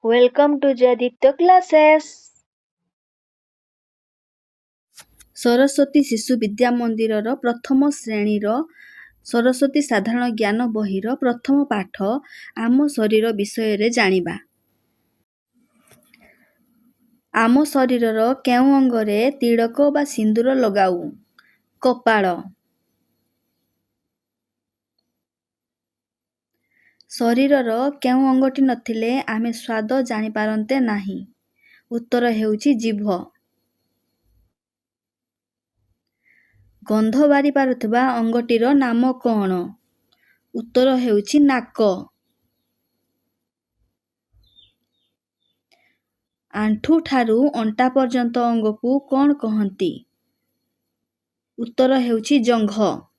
Welcome to Jaditya classes. Saraswati Shishu Vidya ମନ୍ଦିରର ପ୍ରଥମ ଶ୍ରେଣୀର ସରସ୍ୱତୀ ସାଧାରଣ ଜ୍ଞାନ ବହିର ପ୍ରଥମ ପାଠ ଆମ ଶରୀର ବିଷୟରେ ଜାଣିବା। ଆମ ଶରୀରର କେଉଁ ଅଙ୍ଗରେ ତିଳକ ବା ସିନ୍ଦୁର ଲଗାଉ? କପାଳ। ଶରୀରର କେଉଁ ଅଙ୍ଗଟି ନଥିଲେ ଆମେ ସ୍ୱାଦ ଜାଣିପାରନ୍ତେ ନାହିଁ? ଉତ୍ତର ହେଉଛି ଜିଭ। ଗନ୍ଧ ବାରି ପାରୁଥିବା ଅଙ୍ଗଟିର ନାମ କ'ଣ? ଉତ୍ତର ହେଉଛି ନାକ। ଆଣ୍ଠୁ ଠାରୁ ଅଣ୍ଟା ପର୍ଯ୍ୟନ୍ତ ଅଙ୍ଗକୁ କ'ଣ କହନ୍ତି? ଉତ୍ତର ହେଉଛି ଜଙ୍ଘ।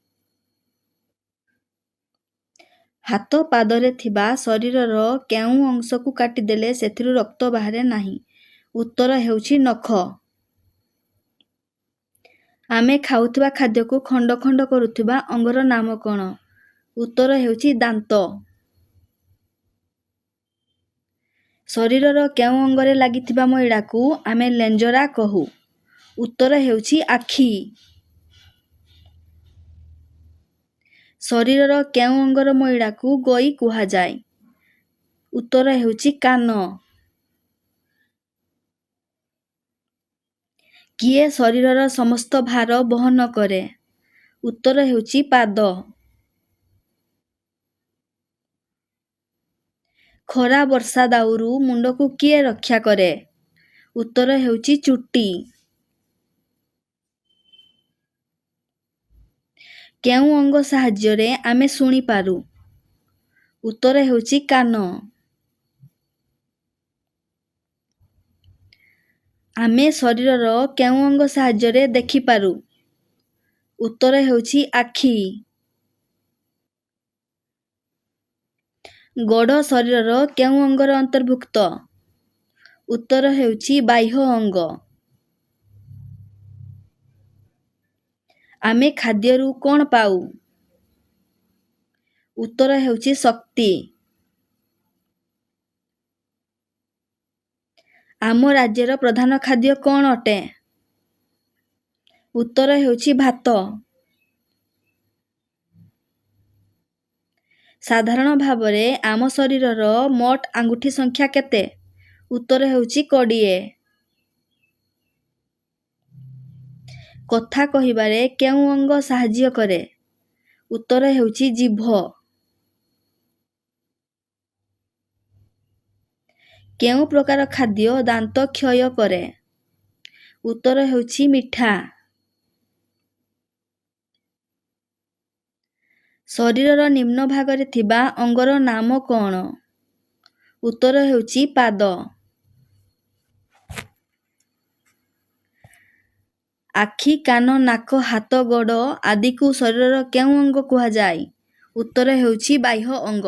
ହାତ ପାଦରେ ଥିବା ଶରୀରର କେଉଁ ଅଂଶକୁ କାଟିଦେଲେ ସେଥିରୁ ରକ୍ତ ବାହାରେ ନାହିଁ? ଉତ୍ତର ହେଉଛି ନଖ। ଆମେ ଖାଉଥିବା ଖାଦ୍ୟକୁ ଖଣ୍ଡ ଖଣ୍ଡ କରୁଥିବା ଅଙ୍ଗର ନାମ କ'ଣ? ଉତ୍ତର ହେଉଛି ଦାନ୍ତ। ଶରୀରର କେଉଁ ଅଙ୍ଗରେ ଲାଗିଥିବା ମଇଳାକୁ ଆମେ ଲେଞ୍ଜରା କହୁ? ଉତ୍ତର ହେଉଛି ଆଖି। ଶରୀରର କେଉଁ ଅଙ୍ଗର ମଇଳାକୁ ଗୋଇ କୁହାଯାଏ? ଉତ୍ତର ହେଉଛି କାନ। କିଏ ଶରୀରର ସମସ୍ତ ଭାର ବହନ କରେ? ଉତ୍ତର ହେଉଛି ପାଦ। ଖରା ବର୍ଷା ଦାଉରୁ ମୁଣ୍ଡକୁ କିଏ ରକ୍ଷା କରେ? ଉତ୍ତର ହେଉଛି ଚୁଟି। କେଉଁ ଅଙ୍ଗ ସାହାଯ୍ୟରେ ଆମେ ଶୁଣିପାରୁ? ଉତ୍ତର ହେଉଛି କାନ। ଆମେ ଶରୀରର କେଉଁ ଅଙ୍ଗ ସାହାଯ୍ୟରେ ଦେଖିପାରୁ? ଉତ୍ତର ହେଉଛି ଆଖି। ଗୋଡ଼ ଶରୀରର କେଉଁ ଅଙ୍ଗର ଅନ୍ତର୍ଭୁକ୍ତ? ଉତ୍ତର ହେଉଛି ବାହ୍ୟ ଅଙ୍ଗ। ଆମେ ଖାଦ୍ୟରୁ କ'ଣ ପାଉ? ଉତ୍ତର ହେଉଛି ଶକ୍ତି। ଆମ ରାଜ୍ୟର ପ୍ରଧାନ ଖାଦ୍ୟ କ'ଣ ଅଟେ? ଉତ୍ତର ହେଉଛି ଭାତ। ସାଧାରଣ ଭାବରେ ଆମ ଶରୀରର ମୋଟ ଆଙ୍ଗୁଠି ସଂଖ୍ୟା କେତେ? ଉତ୍ତର ହେଉଛି 20। କଥା କହିବାରେ କେଉଁ ଅଙ୍ଗ ସାହାଯ୍ୟ କରେ? ଉତ୍ତର ହେଉଛି ଜିଭ। କେଉଁ ପ୍ରକାର ଖାଦ୍ୟ ଦାନ୍ତ କ୍ଷୟ କରେ? ଉତ୍ତର ହେଉଛି ମିଠା। ଶରୀରର ନିମ୍ନ ଭାଗରେ ଥିବା ଅଙ୍ଗର ନାମ କ'ଣ? ଉତ୍ତର ହେଉଛି ପାଦ। ଆଖି, କାନ, ନାକ, ହାତ, ଗୋଡ଼ ଆଦିକୁ ଶରୀରର କେଉଁ ଅଙ୍ଗ କୁହାଯାଏ? ଉତ୍ତର ହେଉଛି ବାହ୍ୟ ଅଙ୍ଗ।